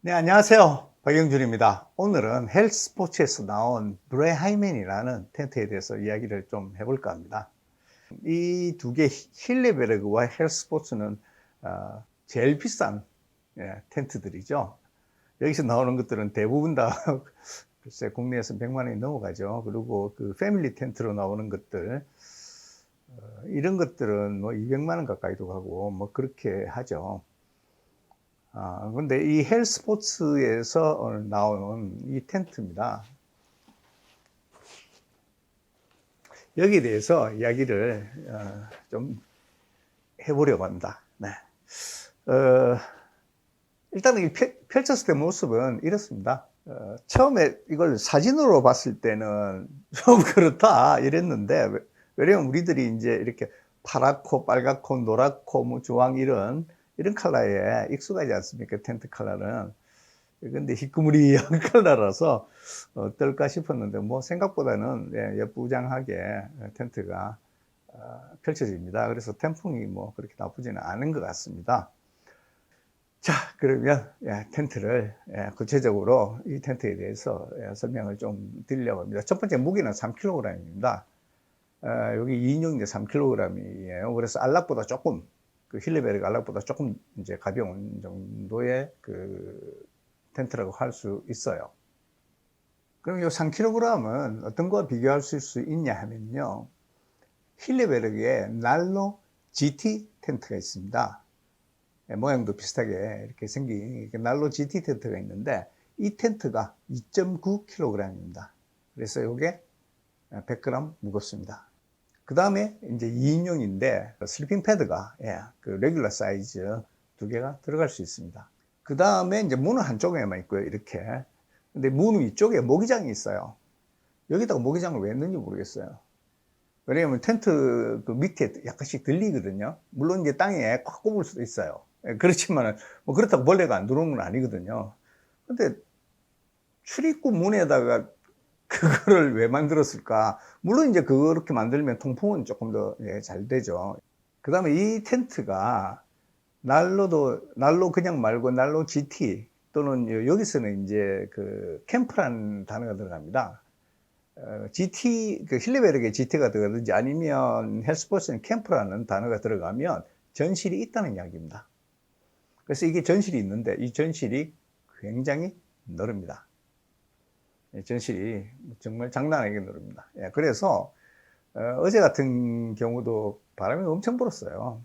네, 안녕하세요. 박영준입니다. 오늘은 헬스포츠에서 나온 브레하이멘이라는 텐트에 대해서 이야기를 좀 해볼까 합니다. 이 두 개, 힐레베르그와 헬스포츠는 제일 비싼 텐트들이죠. 여기서 나오는 것들은 대부분 다 글쎄 국내에서 100만 원이 넘어가죠. 그리고 그 패밀리 텐트로 나오는 것들 이런 것들은 뭐 200만 원 가까이도 가고 뭐 그렇게 하죠. 근데 이 헬스포츠에서 나오는 이 텐트입니다. 여기에 대해서 이야기를 좀 해보려고 합니다. 네. 일단은 이 펼쳤을 때 모습은 이렇습니다. 처음에 이걸 사진으로 봤을 때는 좀 그렇다 이랬는데, 왜냐면 우리들이 이제 이렇게 파랗고 빨갛고 노랗고 뭐 주황 이런 컬러에 익숙하지 않습니까? 텐트 컬러는. 근데 희끄무리한 컬러라서 어떨까 싶었는데 뭐 생각보다는 예쁘장하게 텐트가 펼쳐집니다. 그래서 텐풍이 뭐 그렇게 나쁘지는 않은 것 같습니다. 자, 그러면 텐트를 구체적으로 이 텐트에 대해서 설명을 좀 드리려고 합니다. 첫 번째 무게는 3kg입니다. 여기 2인용인데 3kg이에요. 그래서 안락보다 조금 그 힐리베르그 안락보다 조금 이제 가벼운 정도의 그 텐트라고 할 수 있어요. 그럼 이 3kg은 어떤 거와 비교할 수 있냐 하면요. 힐리베르그의 난로 GT 텐트가 있습니다. 모양도 비슷하게 이렇게 생긴 난로 GT 텐트가 있는데 이 텐트가 2.9kg입니다. 그래서 이게 100g 무겁습니다. 그 다음에 이제 2인용인데 슬리핑 패드가 그 레귤러 사이즈 두 개가 들어갈 수 있습니다. 그 다음에 이제 문은 한쪽에만 있고요, 이렇게. 근데 문 위쪽에 모기장이 있어요. 여기다가 모기장을 왜 했는지 모르겠어요. 왜냐하면 텐트 그 밑에 약간씩 들리거든요. 물론 이제 땅에 꽉 꼽을 수도 있어요. 그렇지만 뭐 그렇다고 벌레가 안 들어오는 건 아니거든요. 근데 출입구 문에다가 그거를 왜 만들었을까? 물론 이제 그렇게 만들면 통풍은 조금 더 잘 되죠. 그 다음에 이 텐트가 난로 그냥 말고 난로 GT 또는 여기서는 이제 그 캠프라는 단어가 들어갑니다. GT 그 힐리베르게 GT가 들어가든지 아니면 헬스포츠는 캠프라는 단어가 들어가면 전실이 있다는 이야기입니다. 그래서 이게 전실이 있는데 이 전실이 굉장히 넓습니다. 전실이 정말 장난 아니게 넓습니다. 그래서 어제 같은 경우도 바람이 엄청 불었어요.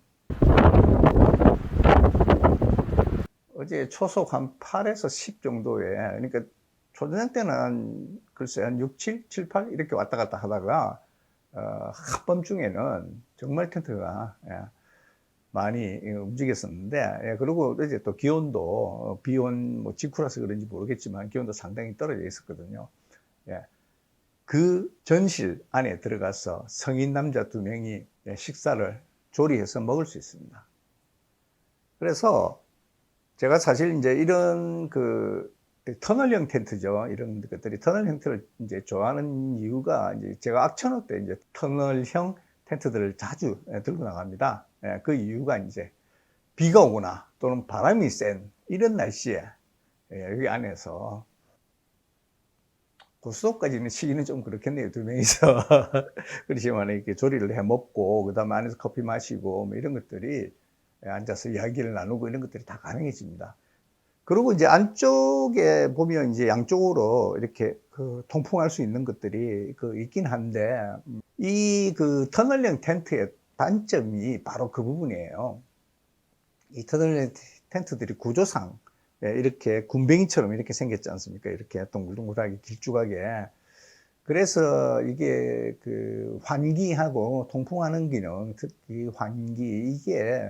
어제 초속 한 8에서 10 정도에, 그러니까 초저녁 때는 글쎄 한 6, 7, 7, 8 이렇게 왔다 갔다 하다가 한밤중에는 정말 텐트가 많이 움직였었는데, 그리고 이제 또 기온도 비온 뭐 직후라서 그런지 모르겠지만 기온도 상당히 떨어져 있었거든요. 그 전실 안에 들어가서 성인 남자 2명이 식사를 조리해서 먹을 수 있습니다. 그래서 제가 사실 이제 이런 그 터널형 텐트죠. 이런 것들이 터널 형태를 이제 좋아하는 이유가 이제 제가 악천후 때 이제 터널형 텐트들을 자주 들고 나갑니다. 그 이유가 이제 비가 오거나 또는 바람이 센 이런 날씨에 여기 안에서 고스톱까지는 치기는 좀 그렇겠네요. 2명이서. 그렇지만 이렇게 조리를 해 먹고 그다음에 안에서 커피 마시고 뭐 이런 것들이 앉아서 이야기를 나누고 이런 것들이 다 가능해집니다. 그리고 이제 안쪽에 보면 이제 양쪽으로 이렇게 그 통풍할 수 있는 것들이 그 있긴 한데 이 그 터널형 텐트의 단점이 바로 그 부분이에요. 이 터널형 텐트들이 구조상 이렇게 군뱅이처럼 이렇게 생겼지 않습니까? 이렇게 동글동글하게 길쭉하게. 그래서 이게 그 환기하고 통풍하는 기능, 특히 환기, 이게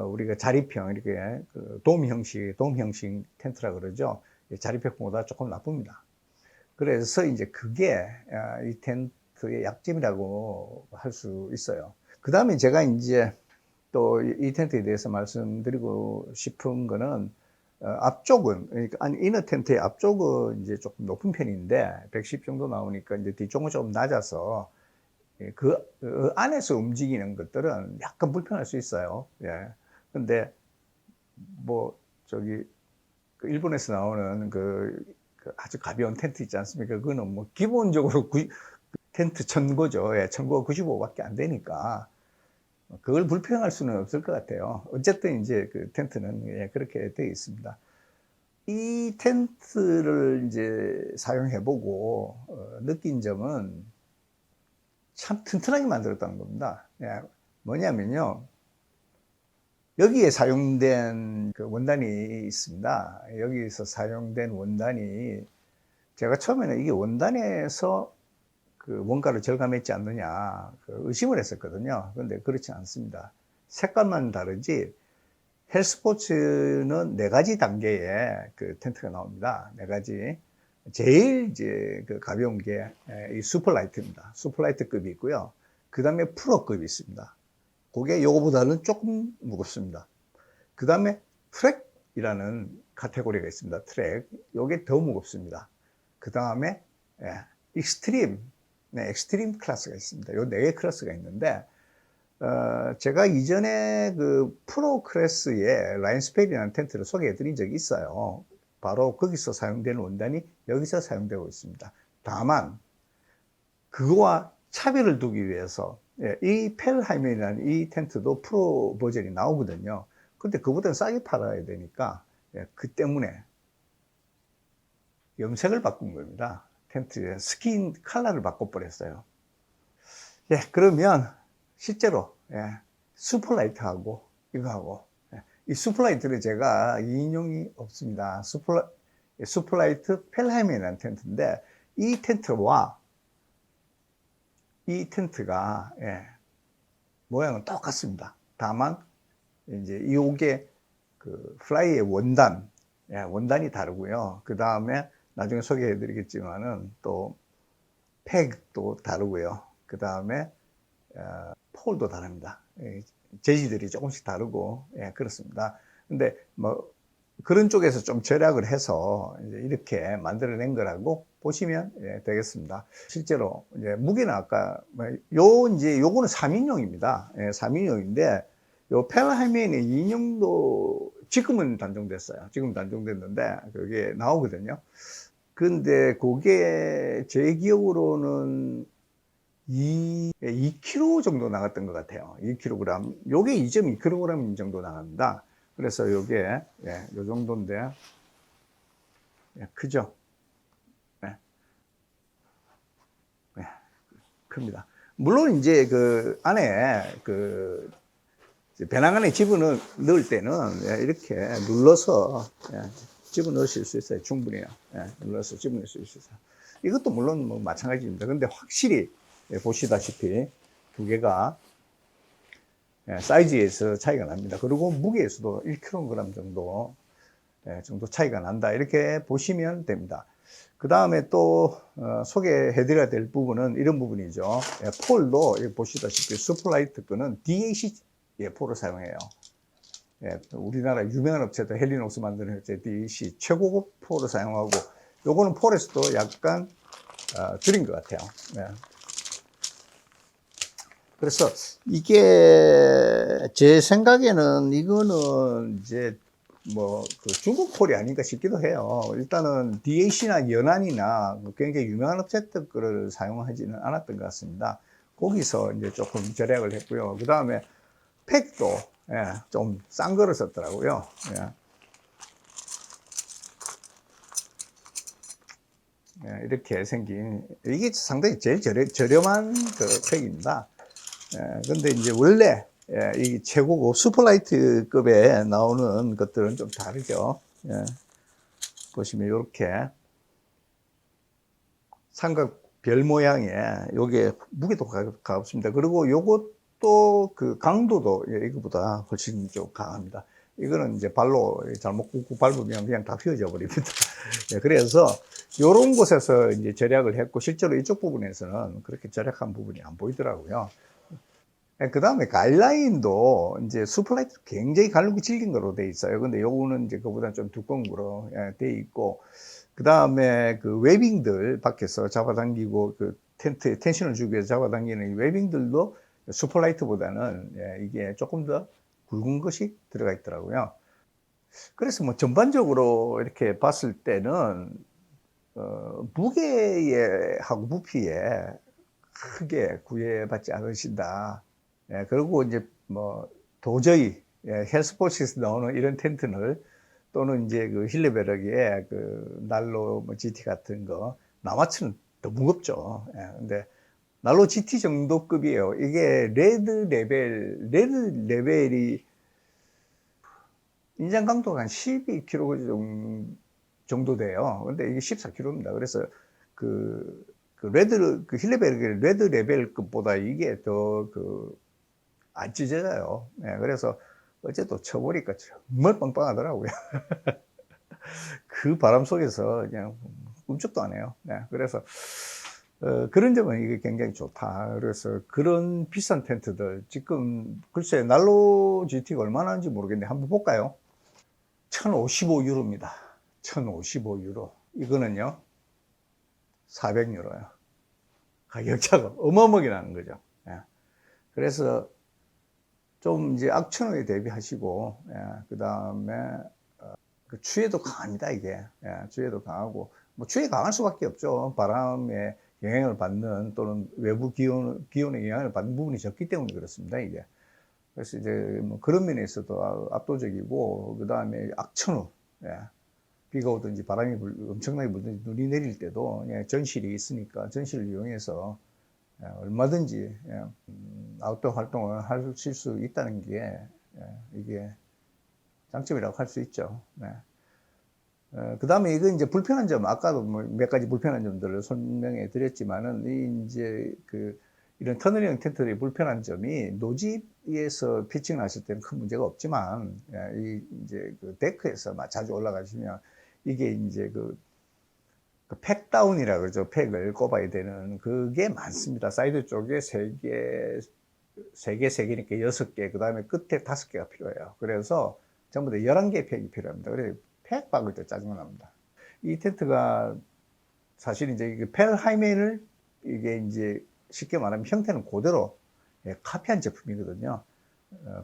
우리가 자립형 이렇게 그 돔 형식 텐트라 그러죠. 자립형보다 조금 나쁩니다. 그래서 이제 그게 이 텐트의 약점이라고 할 수 있어요. 그 다음에 제가 이제 또 이 텐트에 대해서 말씀드리고 싶은 거는 앞쪽은, 그러니까 이너 텐트의 앞쪽은 이제 조금 높은 편인데 110 정도 나오니까 이제 뒤쪽은 조금 낮아서 그 안에서 움직이는 것들은 약간 불편할 수 있어요. 근데 뭐 저기 그 일본에서 나오는 그 아주 가벼운 텐트 있지 않습니까? 그거는 뭐 기본적으로 텐트 천고죠. 예, 천고가 95밖에 안 되니까 그걸 불평할 수는 없을 것 같아요. 어쨌든 이제 그 텐트는 예, 그렇게 되어 있습니다. 이 텐트를 이제 사용해보고 느낀 점은 참 튼튼하게 만들었다는 겁니다. 예, 뭐냐면요. 여기에 사용된 그 원단이 있습니다. 여기서 사용된 원단이 제가 처음에는 이게 원단에서 그 원가를 절감했지 않느냐 그 의심을 했었거든요. 그런데 그렇지 않습니다. 색깔만 다르지 헬스포츠는 4가지 단계의 그 텐트가 나옵니다. 4가지. 제일 이제 그 가벼운 게 이 슈퍼라이트입니다. 슈퍼라이트급이 있고요. 그 다음에 프로급이 있습니다. 그게 요거보다는 조금 무겁습니다. 그 다음에 트랙이라는 카테고리가 있습니다. 트랙. 요게 더 무겁습니다. 그 다음에 익스트림, 네, 익스트림 클래스가 있습니다. 요 4개 클래스가 있는데 제가 이전에 그 프로 클래스의 라인스펠이라는 텐트를 소개해 드린 적이 있어요. 바로 거기서 사용되는 원단이 여기서 사용되고 있습니다. 다만 그거와 차별을 두기 위해서 이 펠하임이라는 이 텐트도 프로 버전이 나오거든요. 근데 그보다는 싸게 팔아야 되니까 그 때문에 염색을 바꾼 겁니다. 텐트의 스킨 컬러를 바꿔버렸어요. 예, 그러면 실제로 슈퍼라이트하고 이거하고 이 슈퍼라이트를 제가 인용이 없습니다. 슈퍼라이트 펠하임이라는 텐트인데 이 텐트와 이 텐트가 모양은 똑같습니다. 다만 이제 이게 그 플라이의 원단, 원단이 다르고요. 그 다음에 나중에 소개해드리겠지만은 또 팩도 다르고요. 그 다음에 폴도 다릅니다. 재질들이 조금씩 다르고 그렇습니다. 근데 뭐 그런 쪽에서 좀 절약을 해서 이제 이렇게 만들어낸 거라고 보시면 되겠습니다. 실제로 이제 무게는 아까 이제 요거는 3인용입니다. 3인용인데 요 펠하임에는 2인용도 지금은 단종됐어요. 지금 단종됐는데 그게 나오거든요. 근데 그게 제 기억으로는 2kg 정도 나갔던 것 같아요. 2kg. 요게 2.2kg 정도 나갑니다. 그래서 요게, 요 정도인데, 크죠? 큽니다. 물론 이제 그 안에 그 배낭 안에 집어넣을 때는 이렇게 눌러서 집어넣으실 수 있어요. 충분히요. 눌러서 집어넣을 수 있어요. 이것도 물론 뭐 마찬가지입니다. 근데 확실히 보시다시피 두 개가 사이즈에서 차이가 납니다. 그리고 무게에서도 1kg 정도 차이가 난다. 이렇게 보시면 됩니다. 그 다음에 또 소개해 드려야 될 부분은 이런 부분이죠. 폴도 보시다시피 슈퍼라이트 거는 DAC 폴을 사용해요. 우리나라 유명한 업체도 헬리녹스 만드는 업체 DAC 최고급 폴을 사용하고 요거는 폴에서도 약간 줄인 것 같아요. 그래서 이게 제 생각에는 이거는 이제 뭐 그 중국 폴이 아닌가 싶기도 해요. 일단은 DAC나 연안이나 굉장히 유명한 업체들 거를 사용하지는 않았던 것 같습니다. 거기서 이제 조금 절약을 했고요. 그 다음에 팩도 좀 싼 거를 썼더라고요. 이렇게 생긴 이게 상당히 제일 저렴한 그 팩입니다. 근데 이제 원래 이 최고급 슈퍼라이트급에 나오는 것들은 좀 다르죠. 보시면 이렇게 삼각 별 모양의 요게 무게도 가볍습니다. 그리고 요것도 그 강도도 이거보다 훨씬 좀 강합니다. 이거는 이제 발로 잘못 꾹꾹 밟으면 그냥 다 휘어져 버립니다. 그래서 요런 곳에서 이제 절약을 했고 실제로 이쪽 부분에서는 그렇게 절약한 부분이 안 보이더라고요. 그 다음에 가이드라인도 이제 슈퍼라이트 굉장히 가늘고 질긴 거로 돼 있어요. 근데 요거는 이제 그보다 좀 두꺼운 거로 돼 있고, 그 다음에 그 웨빙들 밖에서 잡아당기고 그 텐트에 텐션을 주기 위해서 잡아당기는 웨빙들도 슈퍼라이트보다는 이게 조금 더 굵은 것이 들어가 있더라고요. 그래서 뭐 전반적으로 이렇게 봤을 때는 무게에 하고 부피에 크게 구애받지 않으신다. 예, 그리고 이제 뭐 도저히 예, 헬스포츠에서 나오는 이런 텐트를 또는 이제 그 힐레베르기의 그 난로 뭐 GT 같은 거 나와치는 더 무겁죠. 예, 근데 난로 GT 정도 급이에요. 이게 레드 레벨이 인장 강도가 한 12kg 정도 돼요. 근데 이게 14kg입니다. 그래서 그 힐레베르기 레드 레벨급보다 이게 더 안 찢어져요. 예, 그래서 어제 또 쳐보니까 정말 빵빵하더라고요. 그 바람 속에서 그냥 꿈쩍도 안 해요. 네, 그래서 그런 점은 이게 굉장히 좋다. 그래서 그런 비싼 텐트들 지금 글쎄 난로 GT가 얼마나 하는지 모르겠는데 한번 볼까요? 1055유로입니다. 1055유로. 이거는요 400유로예요. 가격차가 어마어마하게 나는 거죠. 예. 그래서 좀 이제 악천후에 대비하시고, 예, 그 다음에 그 추위에도 강합니다, 이게. 예, 추위에도 강하고, 뭐 추위에 강할 수밖에 없죠. 바람에 영향을 받는 또는 외부 기온의 영향을 받는 부분이 적기 때문에 그렇습니다, 이게. 그래서 이제 뭐 그런 면에서도 압도적이고, 그 다음에 악천후, 예, 비가 오든지 바람이 엄청나게 불든지 눈이 내릴 때도 예, 전실이 있으니까 전실을 이용해서 예, 얼마든지 예, 아웃도어 활동을 하실 수 있다는 게 예, 이게 장점이라고 할 수 있죠. 네. 그 다음에 이거 이제 불편한 점, 아까도 뭐 몇 가지 불편한 점들을 설명해 드렸지만은, 이 이제 이런 터널형 텐트의 불편한 점이 노지에서 피칭을 하실 때는 큰 문제가 없지만, 이 이제 그 데크에서 자주 올라가시면 이게 이제 팩다운이라 그러죠. 팩을 꼽아야 되는 그게 많습니다. 사이드 쪽에 세 개니까 6개, 그 다음에 끝에 5개가 필요해요. 그래서 전부 다 11개의 팩이 필요합니다. 그래서 팩 박을 때 짜증이 납니다. 이 텐트가 사실 이제 펠하이멘을 이게 이제 쉽게 말하면 형태는 그대로 카피한 제품이거든요.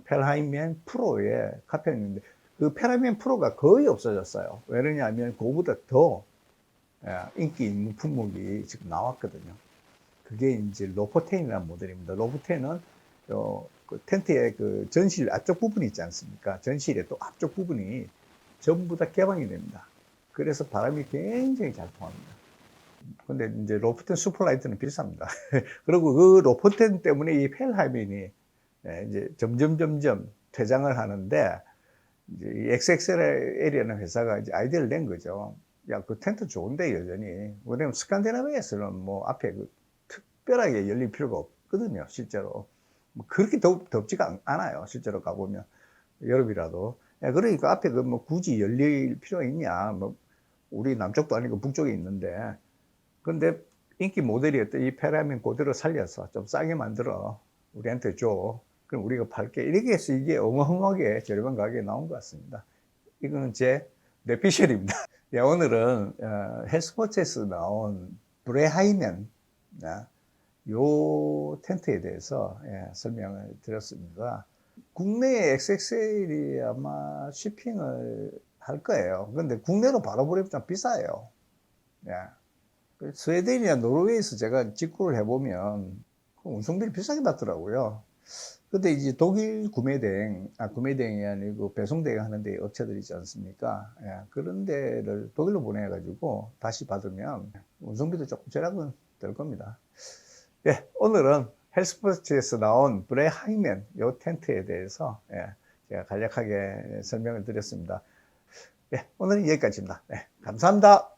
펠하이멘 프로의 카피했는데 그 펠하이멘 프로가 거의 없어졌어요. 왜냐하면 그거보다 더 인기 있는 품목이 지금 나왔거든요. 그게 이제 로포텐이라는 모델입니다. 로포텐은 그 텐트의 그 전실 앞쪽 부분이 있지 않습니까? 전실의 또 앞쪽 부분이 전부 다 개방이 됩니다. 그래서 바람이 굉장히 잘 통합니다. 근데 이제 로포텐 슈퍼라이트는 비쌉니다. 그리고 그 로포텐 때문에 이 펠하이멘이 이제 점점 퇴장을 하는데 이제 이 XXL이라는 회사가 이제 아이디어를 낸 거죠. 야, 그 텐트 좋은데 여전히. 왜냐면 스칸디나비아에서는 뭐 앞에 특별하게 열릴 필요가 없거든요, 실제로. 뭐 그렇게 덥지가 않아요, 실제로 가보면. 여름이라도. 그러니까 앞에 뭐 굳이 열릴 필요가 있냐. 뭐 우리 남쪽도 아니고 북쪽에 있는데. 근데 인기 모델이었던 이 페라민 그대로 살려서 좀 싸게 만들어 우리한테 줘. 그럼 우리가 팔게. 이렇게 해서 이게 어마어마하게 저렴한 가격에 나온 것 같습니다. 이거는 제 뇌피셜입니다. 예, 오늘은 헬스포츠에서 나온 브레하이멘 요 텐트에 대해서 설명을 드렸습니다. 국내에 XXL이 아마 shipping을 할 거예요. 근데 국내로 바로 보내면 좀 비싸요. 예. 스웨덴이나 노르웨이에서 제가 직구를 해보면 운송비를 비싸게 받더라고요. 근데 이제 독일 구매대행이 아니고 배송대행 하는데 업체들 있지 않습니까? 예, 그런 데를 독일로 보내가지고 다시 받으면 운송비도 조금 절약은 될 겁니다. 예, 오늘은 헬스포츠에서 나온 브레하이멘 요 텐트에 대해서 제가 간략하게 설명을 드렸습니다. 예, 오늘은 여기까지입니다. 감사합니다.